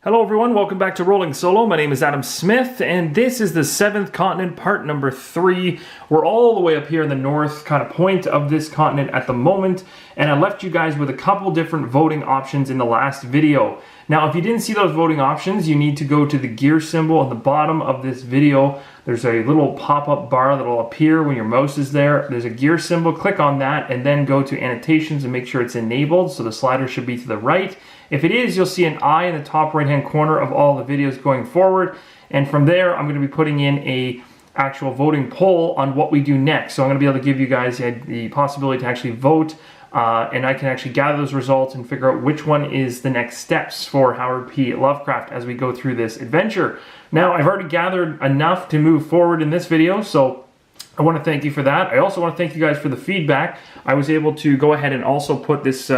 Hello everyone, welcome back to Rolling Solo. My name is Adam Smith, and this is the 7th continent, part number 3. We're all the way up here in the north kind of point of this continent at the moment, and I left you guys with a couple different voting options in the last video. Now, if you didn't see those voting options, you need to go to the gear symbol at the bottom of this video. There's a little pop-up bar that will appear when your mouse is there. There's a gear symbol, click on that, and then go to annotations and make sure it's enabled, so the slider should be to the right. If it is, you'll see an eye in the top right-hand corner of all the videos going forward, and from there, I'm going to be putting in a actual voting poll on what we do next. So I'm going to be able to give you guys the possibility to actually vote, and I can actually gather those results and figure out which one is the next steps for Howard P. Lovecraft as we go through this adventure. Now, I've already gathered enough to move forward in this video, so I want to thank you for that. I also want to thank you guys for the feedback. I was able to go ahead and also put this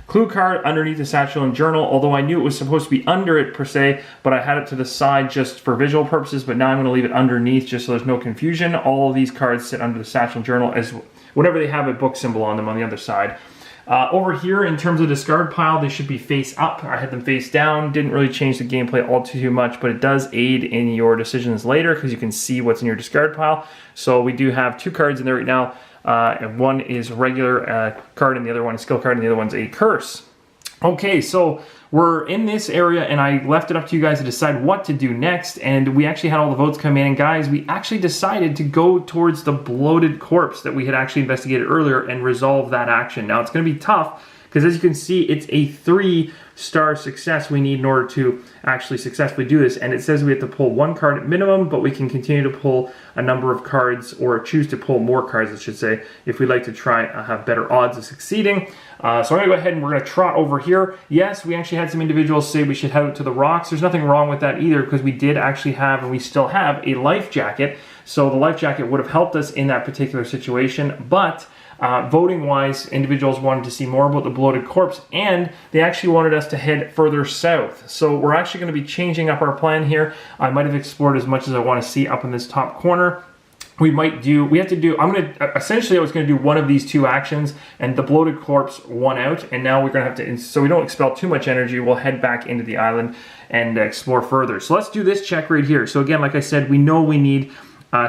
clue card underneath the satchel and journal, although I knew it was supposed to be under it per se, but I had it to the side just for visual purposes, but now I'm going to leave it underneath just so there's no confusion. All of these cards sit under the satchel and journal as whenever they have a book symbol on them on the other side. Over here, in terms of discard pile, they should be face up. I had them face down. Didn't really change the gameplay all too much, but it does aid in your decisions later because you can see what's in your discard pile. So we do have 2 cards in there right now. And one is regular card and the other one is skill card and the other one's a curse. Okay, so we're in this area and I left it up to you guys to decide what to do next, and we actually had all the votes come in, and guys, we actually decided to go towards the Bloated Corpse that we had actually investigated earlier and resolve that action. Now, it's going to be tough because, as you can see, it's a 3-star success we need in order to actually successfully do this, and it says we have to pull 1 card at minimum, but we can continue to pull a number of cards, or choose to pull more cards, I should say, if we'd like to try have better odds of succeeding. So I'm going to go ahead and we're going to trot over here. Yes, we actually had some individuals say we should head out to the rocks. There's nothing wrong with that either, because we did actually have, and we still have, a life jacket. So the life jacket would have helped us in that particular situation, but voting-wise, individuals wanted to see more about the Bloated Corpse, and they actually wanted us to head further south. So we're actually going to be changing up our plan here. I might have explored as much as I want to see up in this top corner. I was going to do one of these 2 actions, and the Bloated Corpse won out, and now we're going to have to, so we don't expel too much energy, we'll head back into the island and explore further. So let's do this check right here. So again, like I said, we know we need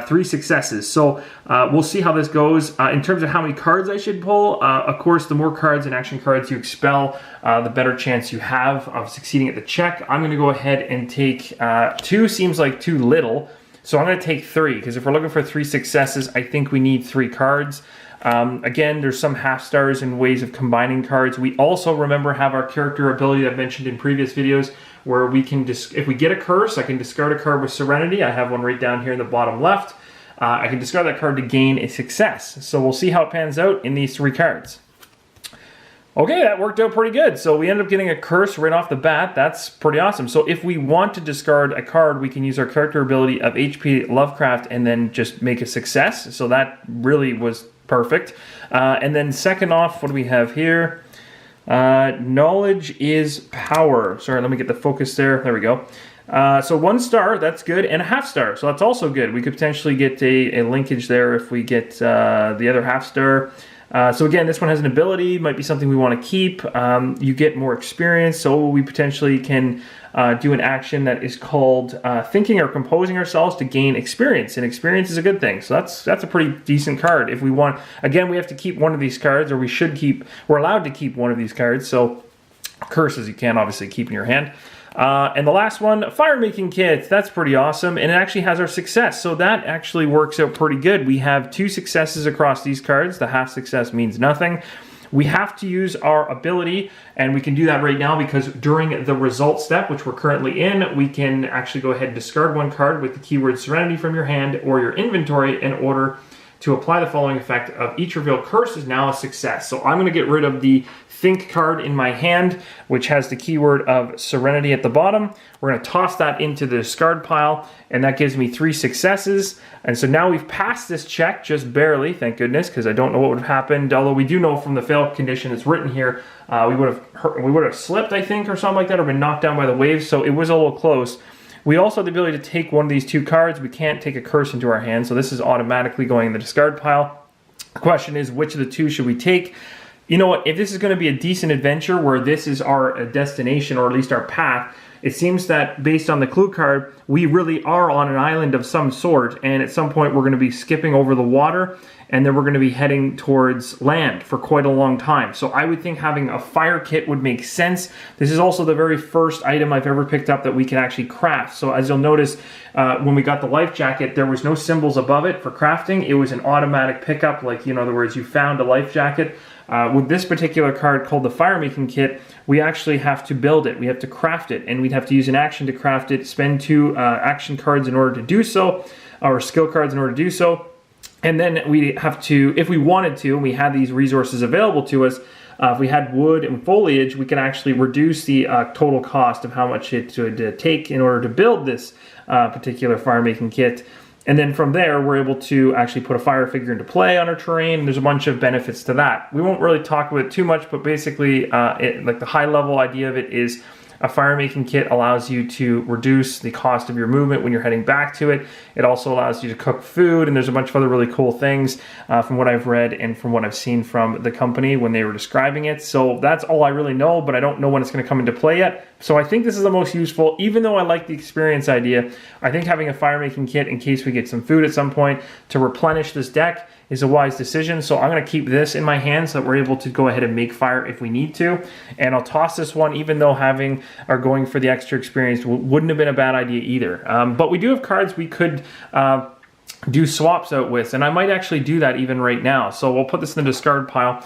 3 successes. So we'll see how this goes. In terms of how many cards I should pull, of course, the more cards and action cards you expel, the better chance you have of succeeding at the check. I'm going to go ahead and take 2, seems like too little. So I'm going to take 3, because if we're looking for 3 successes, I think we need 3 cards. Again, there's some half stars and ways of combining cards. We also, remember, have our character ability that I've mentioned in previous videos, where we can, if we get a curse, I can discard a card with Serenity. I have one right down here in the bottom left. I can discard that card to gain a success. So we'll see how it pans out in these 3 cards. Okay, that worked out pretty good. So we ended up getting a curse right off the bat. That's pretty awesome. So if we want to discard a card, we can use our character ability of HP Lovecraft and then just make a success. So that really was perfect. And then second off, what do we have here? Knowledge is power. Sorry, let me get the focus there. There we go. So 1 star, that's good, and a half star, so that's also good. We could potentially get a linkage there if we get the other half star. So again, this one has an ability, might be something we want to keep. You get more experience, so we potentially can do an action that is called thinking or composing ourselves to gain experience, and experience is a good thing. So that's a pretty decent card. If we want, again, we have to keep one of these cards, or we're allowed to keep one of these cards. So curses you can obviously keep in your hand. And the last one, Fire Making Kit. That's pretty awesome, and it actually has our success, so that actually works out pretty good. We have 2 successes across these cards. The half success means nothing. We have to use our ability, and we can do that right now because during the result step, which we're currently in, we can actually go ahead and discard 1 card with the keyword Serenity from your hand or your inventory in order to apply the following effect of each revealed curse is now a success. So I'm going to get rid of the Think card in my hand, which has the keyword of Serenity at the bottom. We're going to toss that into the discard pile, and that gives me 3 successes. And so now we've passed this check, just barely, thank goodness, because I don't know what would have happened. Although we do know from the fail condition that's written here, we would have slipped, I think, or something like that, or been knocked down by the waves. So it was a little close. We also have the ability to take one of these 2 cards. We can't take a curse into our hand, so this is automatically going in the discard pile. The question is, which of the 2 should we take? You know what, if this is going to be a decent adventure where this is our destination, or at least our path, it seems that based on the clue card, we really are on an island of some sort, and at some point we're going to be skipping over the water, and then we're going to be heading towards land for quite a long time. So I would think having a fire kit would make sense. This is also the very first item I've ever picked up that we can actually craft. So as you'll notice, when we got the life jacket, there was no symbols above it for crafting. It was an automatic pickup, like, in other words, you found a life jacket. With this particular card called the Fire Making Kit, we actually have to build it. We have to craft it, and we'd have to use an action to craft it, spend 2 action cards in order to do so, or skill cards in order to do so. And then we have to, if we wanted to, and we had these resources available to us, if we had wood and foliage, we can actually reduce the total cost of how much it would take in order to build this particular fire making kit. And then from there, we're able to actually put a fire figure into play on our terrain. There's a bunch of benefits to that. We won't really talk about it too much, but basically, like the high level idea of it is a fire making kit allows you to reduce the cost of your movement when you're heading back to it. It also allows you to cook food, and there's a bunch of other really cool things from what I've read and from what I've seen from the company when they were describing it. So that's all I really know, but I don't know when it's going to come into play yet. So I think this is the most useful, even though I like the experience idea. I think having a fire making kit in case we get some food at some point to replenish this deck is a wise decision. So I'm going to keep this in my hand so that we're able to go ahead and make fire if we need to. And I'll toss this one, even though having or going for the extra experience wouldn't have been a bad idea either. But we do have cards we could do swaps out with, and I might actually do that even right now. So we'll put this in the discard pile.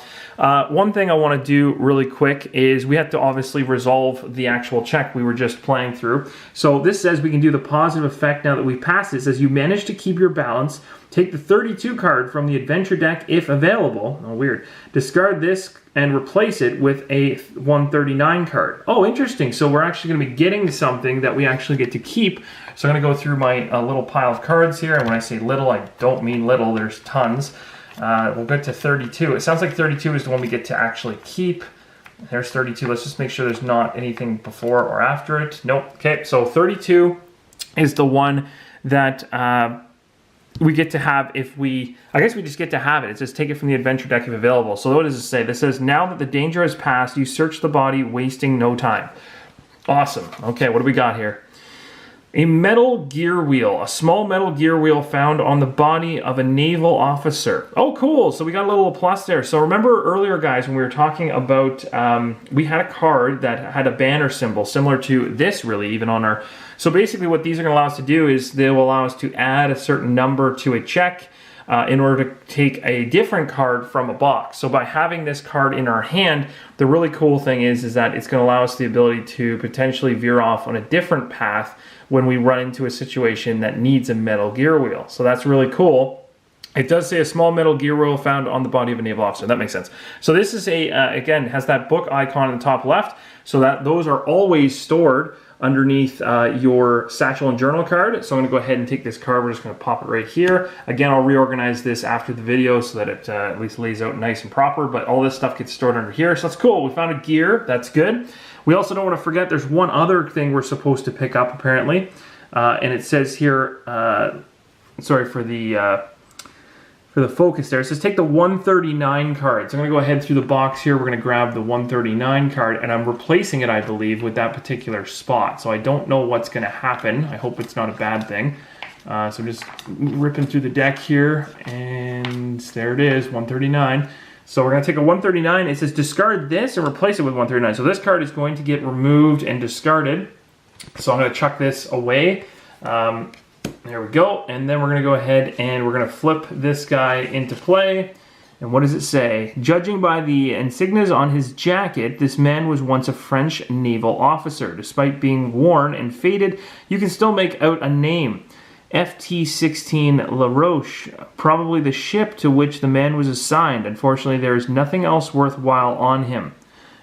One thing I want to do really quick is we have to obviously resolve the actual check we were just playing through. So this says we can do the positive effect now that we passed it. It says you manage to keep your balance. Take the 32 card from the adventure deck if available. Oh, weird. Discard this and replace it with a 139 card. Oh, interesting. So we're actually going to be getting something that we actually get to keep. So I'm going to go through my little pile of cards here. And when I say little, I don't mean little. There's tons. We'll get to 32. It sounds like 32 is the one we get to actually keep. There's 32. Let's just make sure there's not anything before or after it. Nope. Okay, so 32 is the one that we get to have if we, I guess we just get to have it. It says take it from the adventure deck if available. So what does it say? This says, now that the danger has passed, you search the body, wasting no time. Awesome. Okay, what do we got here? A metal gear wheel, a small metal gear wheel found on the body of a naval officer. Oh, cool. So we got a little plus there. So remember earlier, guys, when we were talking about, we had a card that had a banner symbol similar to this, really, even on our... So basically what these are going to allow us to do is they will allow us to add a certain number to a check in order to take a different card from a box. So by having this card in our hand, the really cool thing is that it's going to allow us the ability to potentially veer off on a different path when we run into a situation that needs a metal gear wheel. So that's really cool. It does say a small metal gear wheel found on the body of a naval officer. That makes sense. So this is a, again, has that book icon in the top left, so that those are always stored underneath your satchel and journal card. So I'm gonna go ahead and take this card. We're just gonna pop it right here. Again, I'll reorganize this after the video so that it at least lays out nice and proper, but all this stuff gets stored under here. So that's cool. We found a gear, that's good. We also don't want to forget there's one other thing we're supposed to pick up apparently. And it says here, sorry for the focus there. It says take the 139 card. So I'm going to go ahead through the box here. We're going to grab the 139 card, and I'm replacing it, I believe, with that particular spot. So I don't know what's going to happen. I hope it's not a bad thing. So I'm just ripping through the deck here, and there it is, 139. So we're going to take a 139. It says discard this and replace it with 139. So this card is going to get removed and discarded. So I'm going to chuck this away. There we go. And then we're going to go ahead and we're going to flip this guy into play. And what does it say? Judging by the insignias on his jacket, this man was once a French naval officer. Despite being worn and faded, you can still make out a name. FT-16 La Roche, probably the ship to which the man was assigned. Unfortunately, there is nothing else worthwhile on him.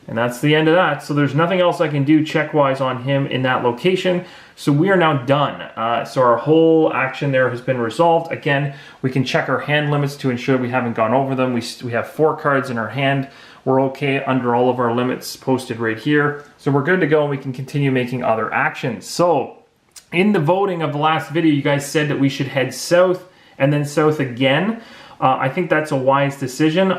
And that's the end of that. So there's nothing else I can do check-wise on him in that location. So we are now done. So our whole action there has been resolved. Again, we can check our hand limits to ensure we haven't gone over them. We have 4 cards in our hand. We're okay under all of our limits posted right here. So we're good to go, and we can continue making other actions. So in the voting of the last video, you guys said that we should head south and then south again. I think that's a wise decision.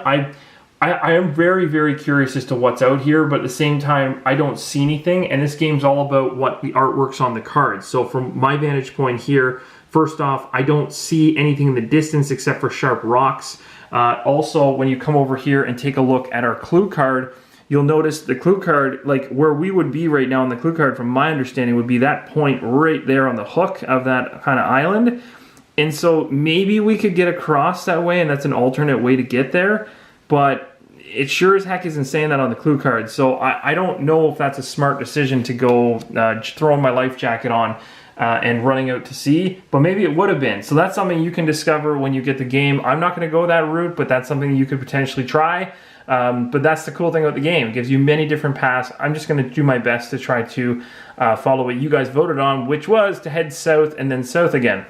I am very, very curious as to what's out here, but at the same time, I don't see anything, and this game's all about what the artwork's on the cards. So from my vantage point here, first off, I don't see anything in the distance except for sharp rocks. Also, when you come over here and take a look at our clue card, you'll notice the clue card, like where we would be right now on the clue card, from my understanding, would be that point right there on the hook of that kind of island. And so maybe we could get across that way, and that's an alternate way to get there. But it sure as heck isn't saying that on the clue card. So I don't know if that's a smart decision to go throwing my life jacket on and running out to sea, but maybe it would have been. So that's something you can discover when you get the game. I'm not going to go that route, but that's something you could potentially try. But that's the cool thing about the game. It gives you many different paths. I'm just going to do my best to try to follow what you guys voted on, which was to head south and then south again.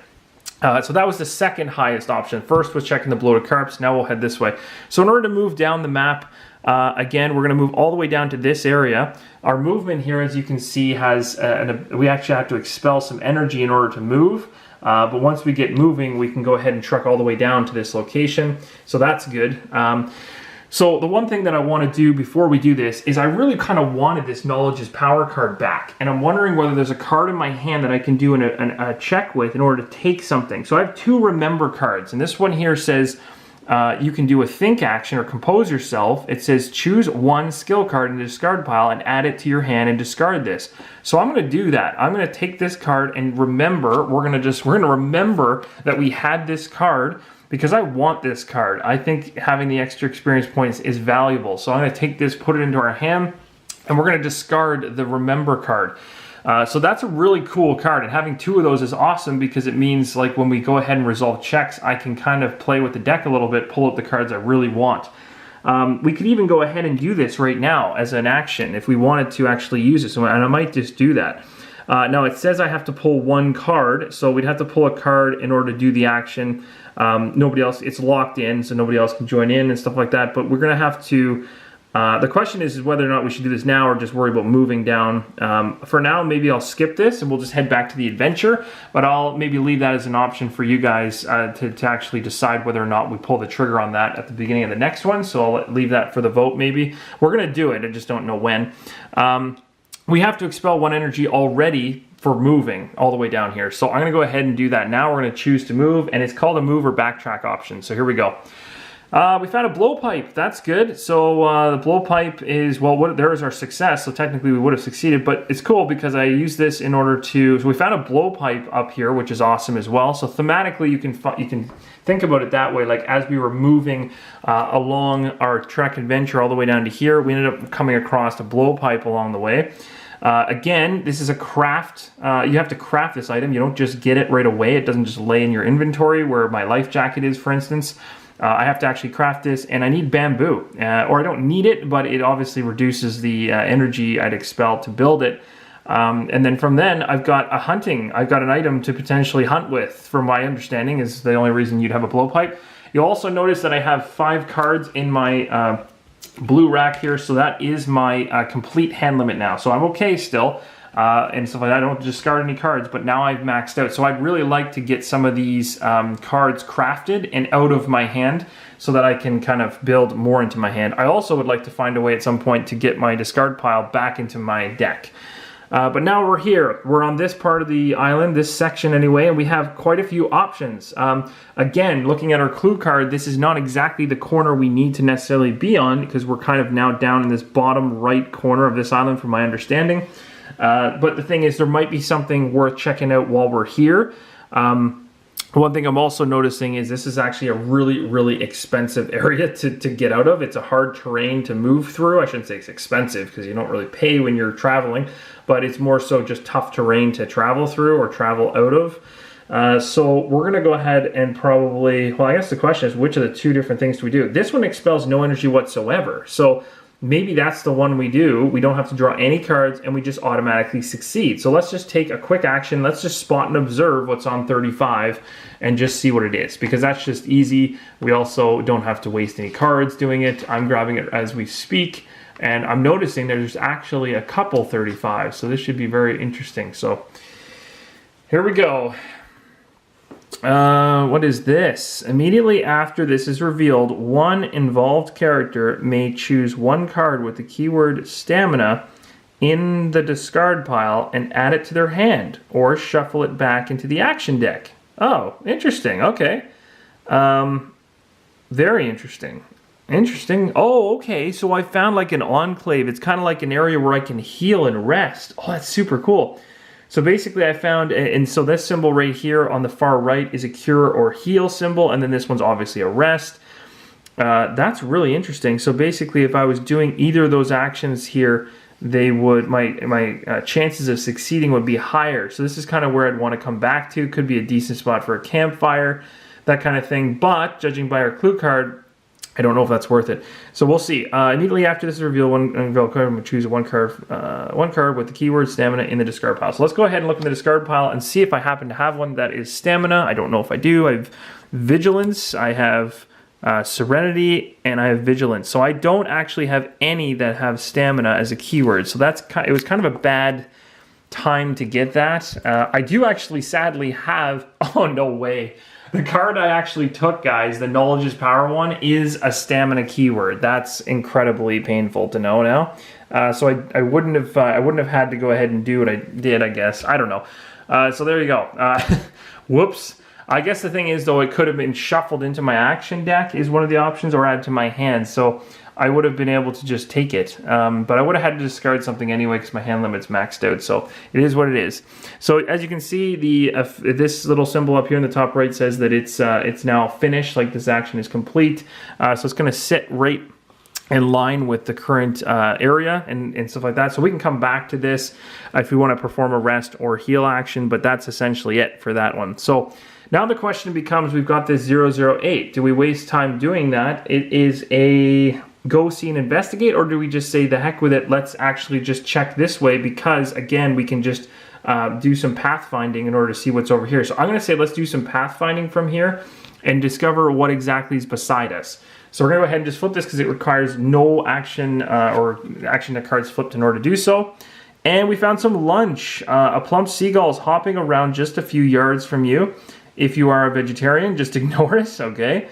So that was the second highest option. First was checking the Bloated Corpse. Now we'll head this way. So in order to move down the map, again, we're going to move all the way down to this area. Our movement here, as you can see, has we actually have to expel some energy in order to move. But once we get moving, we can go ahead and truck all the way down to this location. So that's good. So the one thing that I want to do before we do this is I really kind of wanted this Knowledge is Power card back. And I'm wondering whether there's a card in my hand that I can do a check with in order to take something. So I have 2 Remember cards. And this one here says you can do a think action or compose yourself. It says choose 1 skill card in the discard pile and add it to your hand and discard this. So I'm going to do that. I'm going to take this card and remember. We're going to remember that we had this card, because I want this card. I think having the extra experience points is valuable. So I'm going to take this, put it into our hand, and we're going to discard the Remember card. So that's a really cool card, and having 2 of those is awesome because it means, like, when we go ahead and resolve checks, I can kind of play with the deck a little bit, pull up the cards I really want. We could even go ahead and do this right now as an action if we wanted to actually use it, and I might just do that. Now it says I have to pull 1 card, so we'd have to pull a card in order to do the action. Nobody else, it's locked in, so nobody else can join in and stuff like that, but we're going to have to, the question is whether or not we should do this now or just worry about moving down. For now, maybe I'll skip this and we'll just head back to the adventure, but I'll maybe leave that as an option for you guys to actually decide whether or not we pull the trigger on that at the beginning of the next one, so I'll leave that for the vote maybe. We're going to do it, I just don't know when. We have to expel 1 energy already for moving all the way down here. So I'm going to go ahead and do that now. We're going to choose to move, and it's called a move or backtrack option. So here we go. We found a blowpipe. That's good. So the blowpipe is, well, there is our success. So technically we would have succeeded, but it's cool because I use this in order to, so we found a blowpipe up here, which is awesome as well. So thematically you can think about it that way. Like as we were moving along our trek adventure all the way down to here, we ended up coming across a blowpipe along the way. Again, this is a craft. You have to craft this item. You don't just get it right away. It doesn't just lay in your inventory where my life jacket is, for instance. I have to actually craft this, and I need bamboo. Or I don't need it, but it obviously reduces the energy I'd expel to build it. And then from then, I've got an item to potentially hunt with, from my understanding, is the only reason you'd have a blowpipe. You'll also notice that I have 5 cards in my blue rack here, so that is my complete hand limit now. So I'm okay still, and stuff like that. I don't discard any cards, but now I've maxed out. So I'd really like to get some of these cards crafted and out of my hand so that I can kind of build more into my hand. I also would like to find a way at some point to get my discard pile back into my deck. But now we're here. We're on this part of the island, this section anyway, and we have quite a few options. Again, looking at our clue card, this is not exactly the corner we need to necessarily be on because we're kind of now down in this bottom right corner of this island from my understanding. But the thing is, there might be something worth checking out while we're here. One thing I'm also noticing is this is actually a really, really expensive area to get out of. It's a hard terrain to move through. I shouldn't say it's expensive because you don't really pay when you're traveling, but it's more so just tough terrain to travel through or travel out of. So we're going to go ahead and probably, well, I guess the question is which of the 2 different things do we do? This one expels no energy whatsoever. So maybe that's the one we do. We don't have to draw any cards and we just automatically succeed. So let's just take a quick action. Let's just spot and observe what's on 35 and just see what it is, because that's just easy. We also don't have to waste any cards doing it. I'm grabbing it as we speak, and I'm noticing there's actually a couple 35, so this should be very interesting. So here we go. What is this? Immediately after this is revealed, one involved character may choose one card with the keyword stamina in the discard pile and add it to their hand, or shuffle it back into the action deck. Oh, interesting. Okay. Very interesting. Interesting. Oh, okay. So I found like an enclave. It's kind of like an area where I can heal and rest. Oh, that's super cool. So basically I found, and so this symbol right here on the far right is a cure or heal symbol, and then this one's obviously a rest. That's really interesting. So basically if I was doing either of those actions here, they would, my chances of succeeding would be higher. So this is kind of where I'd want to come back to. Could be a decent spot for a campfire, that kind of thing. But judging by our clue card, I don't know if that's worth it. So we'll see. Immediately after this is revealed, one card, I'm going to choose one card with the keyword stamina in the discard pile. So let's go ahead and look in the discard pile and see if I happen to have one that is stamina. I don't know if I do. I have vigilance, I have serenity, and I have vigilance. So I don't actually have any that have stamina as a keyword. So it was kind of a bad time to get that. I do actually sadly have, oh no way. The card I actually took, guys, the Knowledge is Power one, is a stamina keyword. That's incredibly painful to know now. So I wouldn't have had to go ahead and do what I did, I guess. I don't know. So there you go. Whoops. I guess the thing is, though, it could have been shuffled into my action deck is one of the options, or add to my hand. So I would have been able to just take it. But I would have had to discard something anyway because my hand limit's maxed out. So it is what it is. So as you can see, this little symbol up here in the top right says that it's now finished, like this action is complete. So it's going to sit right in line with the current area and stuff like that. So we can come back to this if we want to perform a rest or heal action, but that's essentially it for that one. So now the question becomes, we've got this 008. Do we waste time doing that? It is a go see and investigate, or do we just say the heck with it, let's actually just check this way, because again, we can just do some pathfinding in order to see what's over here. So I'm going to say let's do some pathfinding from here and discover what exactly is beside us. So we're going to go ahead and just flip this because it requires no action or action that cards flipped in order to do so. And we found some lunch. A plump seagull is hopping around just a few yards from you. If you are a vegetarian, just ignore us, okay?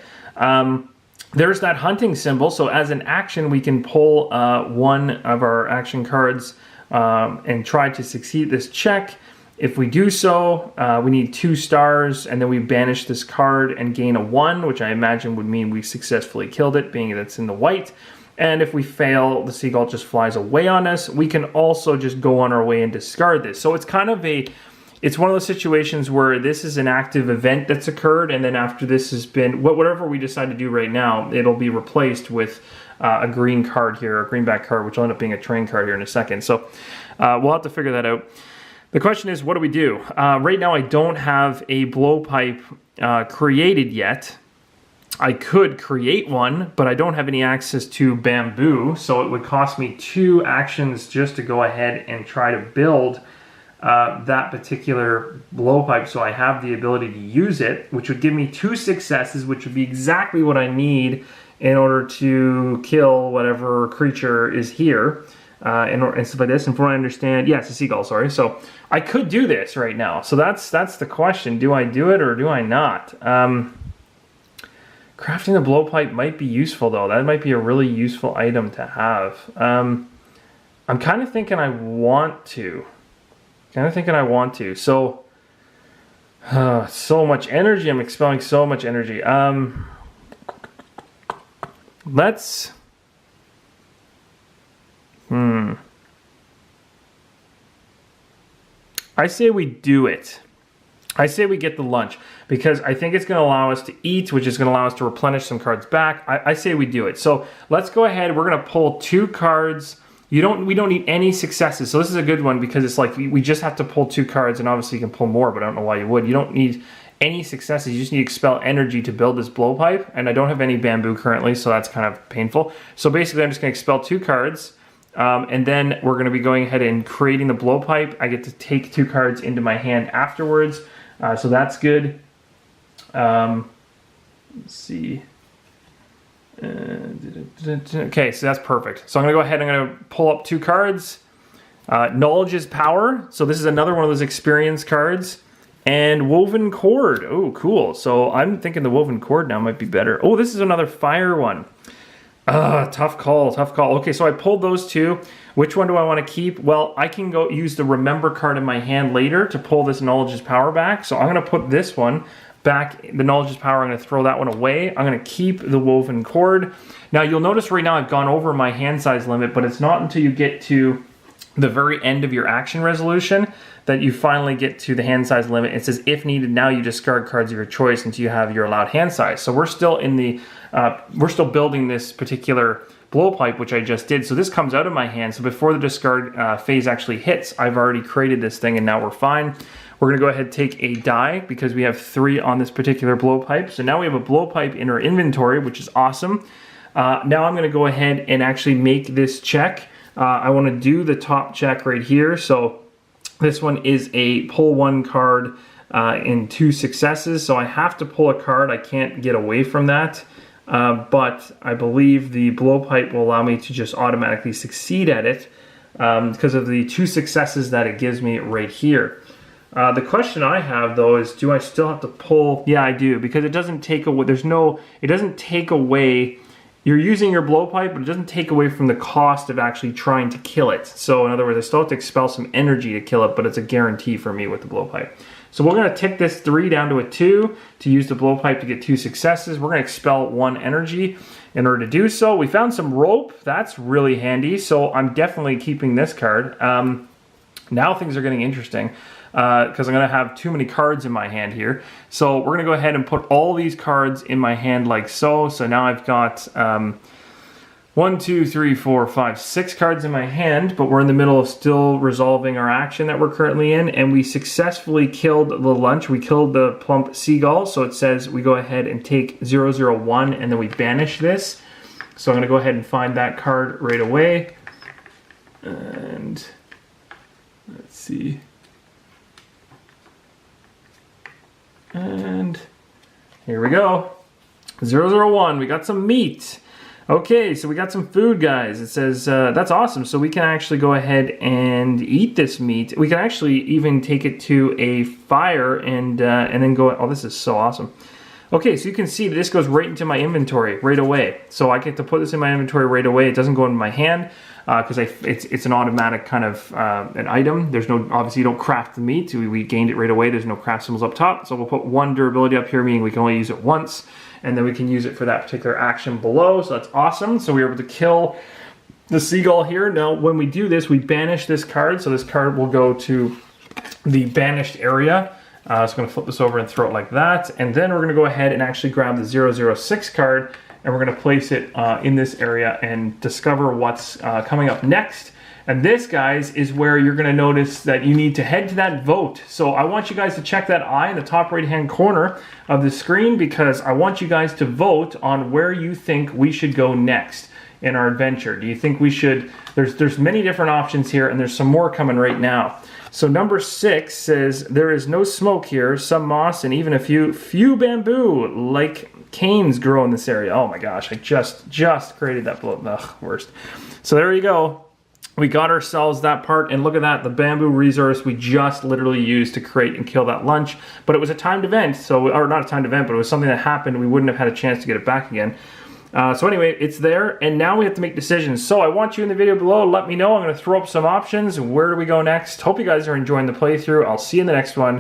There's that hunting symbol, so as an action, we can pull one of our action cards and try to succeed this check. If we do so, we need 2 stars, and then we banish this card and gain a 1, which I imagine would mean we successfully killed it, being that it's in the white. And if we fail, the seagull just flies away on us. We can also just go on our way and discard this. So it's kind of it's one of those situations where this is an active event that's occurred, and then after this has been, whatever we decide to do right now, it'll be replaced with a green card here, a greenback card, which will end up being a train card here in a second. So we'll have to figure that out. The question is, what do we do? Right now I don't have a blowpipe created yet. I could create one, but I don't have any access to bamboo, so it would cost me 2 actions just to go ahead and try to build that particular blowpipe, so I have the ability to use it, which would give me 2 successes, which would be exactly what I need in order to kill whatever creature is here, and stuff like this. And from what I understand, yeah, it's a seagull, sorry. So I could do this right now. So that's the question. Do I do it or do I not? Crafting the blowpipe might be useful, though. That might be a really useful item to have. I'm kind of thinking I want to. So, so much energy. I'm expelling so much energy. Let's... I say we do it. I say we get the lunch, because I think it's going to allow us to eat, which is going to allow us to replenish some cards back. I say we do it. So let's go ahead. We're going to pull 2 cards. We don't need any successes. So this is a good one, because it's like we just have to pull 2 cards, and obviously you can pull more, but I don't know why you would. You don't need any successes. You just need to expel energy to build this blowpipe, and I don't have any bamboo currently, so that's kind of painful. So basically I'm just going to expel 2 cards, and then we're going to be going ahead and creating the blowpipe. I get to take 2 cards into my hand afterwards, so that's good. Let's see. Okay, so that's perfect. So I'm going to go ahead and I'm going to pull up 2 cards. Knowledge is Power. So this is another one of those experience cards. And woven cord. Oh, cool. So I'm thinking the woven cord now might be better. Oh, this is another fire one. Tough call, tough call. Okay, so I pulled those two. Which one do I want to keep? Well, I can go use the remember card in my hand later to pull this Knowledge is Power back. So I'm going to put this one back, the Knowledge is Power. I'm going to throw that one away. I'm going to keep the woven cord. Now, you'll notice right now I've gone over my hand size limit, but it's not until you get to the very end of your action resolution that you finally get to the hand size limit. It says, if needed, now you discard cards of your choice until you have your allowed hand size. So we're still in the, we're still building this particular blowpipe, which I just did. So this comes out of my hand. So before the discard phase actually hits, I've already created this thing and now we're fine. We're gonna go ahead and take a die because we have 3 on this particular blowpipe. So now we have a blowpipe in our inventory, which is awesome. Now I'm gonna go ahead and actually make this check. I want to do the top check right here. So this one is a pull 1 card in 2 successes. So I have to pull a card. I can't get away from that. But I believe the blowpipe will allow me to just automatically succeed at it because of the 2 successes that it gives me right here. The question I have though is, do I still have to pull? Yeah, I do, because it doesn't take away, it doesn't take away. You're using your blowpipe, but it doesn't take away from the cost of actually trying to kill it. So in other words, I still have to expel some energy to kill it, but it's a guarantee for me with the blowpipe. So we're gonna tick this 3 down to a 2 to use the blowpipe to get 2 successes. We're gonna expel 1 energy in order to do so. We found some rope, that's really handy. So I'm definitely keeping this card. Now things are getting interesting. Because I'm going to have too many cards in my hand here. So we're going to go ahead and put all these cards in my hand like so. So now I've got 1, 2, 3, 4, 5, 6 cards in my hand, but we're in the middle of still resolving our action that we're currently in, and we successfully killed the lunch. We killed the plump seagull, so it says we go ahead and take 001 and then we banish this. So I'm going to go ahead and find that card right away. And let's see. And here we go. 001, we got some meat. Okay, so we got some food, guys. It says, that's awesome. So we can actually go ahead and eat this meat. We can actually even take it to a fire and then go, oh, this is so awesome. Okay, so you can see this goes right into my inventory right away. So I get to put this in my inventory right away. It doesn't go into my hand because it's an automatic kind of an item. There's no, obviously you don't craft the meat. We gained it right away. There's no craft symbols up top. So we'll put 1 durability up here, meaning we can only use it once. And then we can use it for that particular action below. So that's awesome. So we were able to kill the seagull here. Now, when we do this, we banish this card. So this card will go to the banished area. So I'm going to flip this over and throw it like that. And then we're going to go ahead and actually grab the 006 card and we're going to place it in this area and discover what's coming up next. And this, guys, is where you're going to notice that you need to head to that vote. So I want you guys to check that eye in the top right-hand corner of the screen because I want you guys to vote on where you think we should go next in our adventure. Do you think we should... There's many different options here, and there's some more coming right now. So number 6 says, there is no smoke here, some moss, and even a few bamboo, like canes grow in this area. Oh my gosh, I just created that blow. Ugh, worst. So there you go. We got ourselves that part, and look at that, the bamboo resource we just literally used to create and kill that lunch. But it was a timed event, so, or not a timed event, but it was something that happened. We wouldn't have had a chance to get it back again. So anyway, it's there, and now we have to make decisions. So I want you in the video below, let me know. I'm going to throw up some options. Where do we go next? Hope you guys are enjoying the playthrough. I'll see you in the next one.